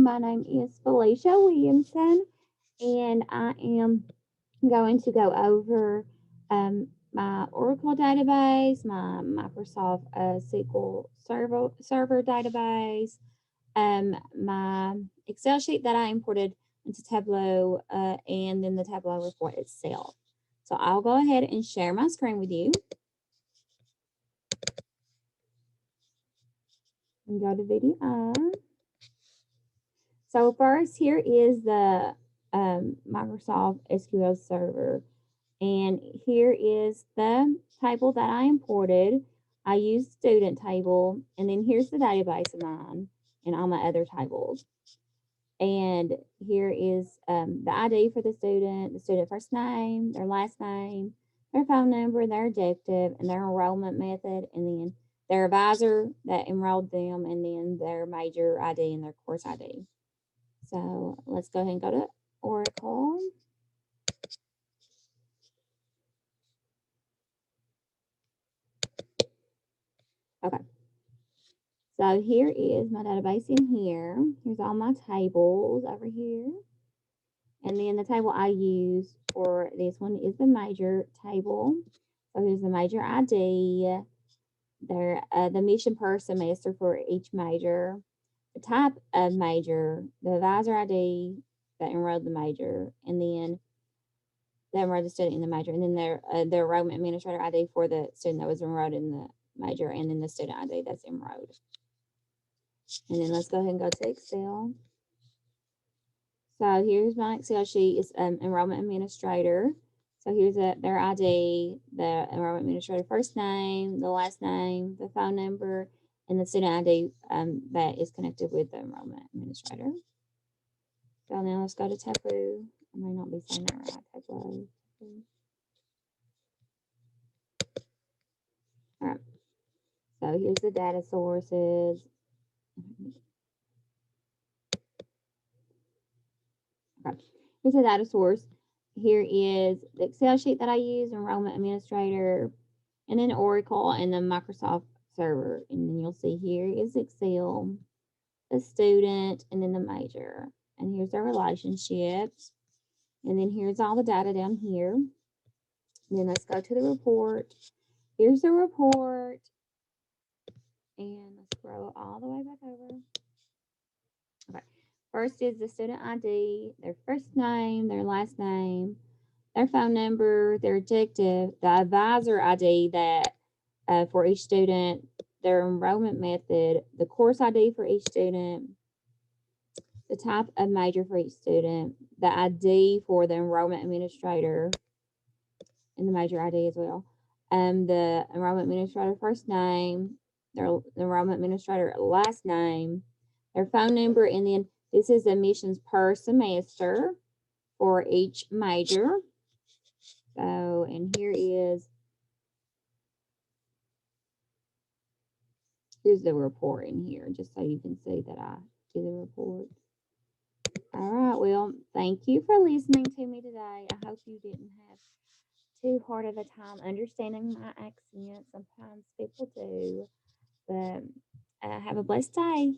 My name is Felicia Williamson, and I am going to go over my Oracle database, my Microsoft SQL server database, my Excel sheet that I imported into Tableau, and then the Tableau report itself. So I'll go ahead and share my screen with you. And go to video. So first, here is the Microsoft SQL Server. And here is the table that I imported. I used student table. And then here's the database of mine and all my other tables. And here is the ID for the student first name, their last name, their phone number, their objective, and their enrollment method, and then their advisor that enrolled them, and then their major ID and their course ID. So let's go ahead and go to Oracle. Okay. So here is my database in here. Here's all my tables over here. And then the table I use for this one is the major table. So here's the major ID, the mission per semester for each major, the type of major, the advisor ID that enrolled the major, and then the enrolled student in the major, and then their enrollment administrator ID for the student that was enrolled in the major, and then the student ID that's enrolled. And then let's go ahead and go to Excel. So here's my Excel sheet. It's enrollment administrator. So here's their ID, the enrollment administrator first name, the last name, the phone number, and the student ID that is connected with the enrollment administrator. So now let's go to Tableau. I may not be saying that right, Tableau. All right. So here's the data sources. Okay. Here's the data source. Here is the Excel sheet that I use, enrollment administrator, and then Oracle and the Microsoft server. And then you'll see here is Excel, the student, and then the major. And here's their relationships. And then here's all the data down here. And then let's go to the report. Here's the report. And let's scroll all the way back over. Okay. First is the student ID, their first name, their last name, their phone number, their objective, the advisor ID that for each student, their enrollment method, the course ID for each student, the type of major for each student, the ID for the enrollment administrator, and the major ID as well, the enrollment administrator first name, the enrollment administrator last name, their phone number, and then this is admissions per semester for each major. So, and here's the report in here, just so you can see that I do the report. All right, well, thank you for listening to me today. I hope you didn't have too hard of a time understanding my accent. Sometimes people do, but have a blessed day.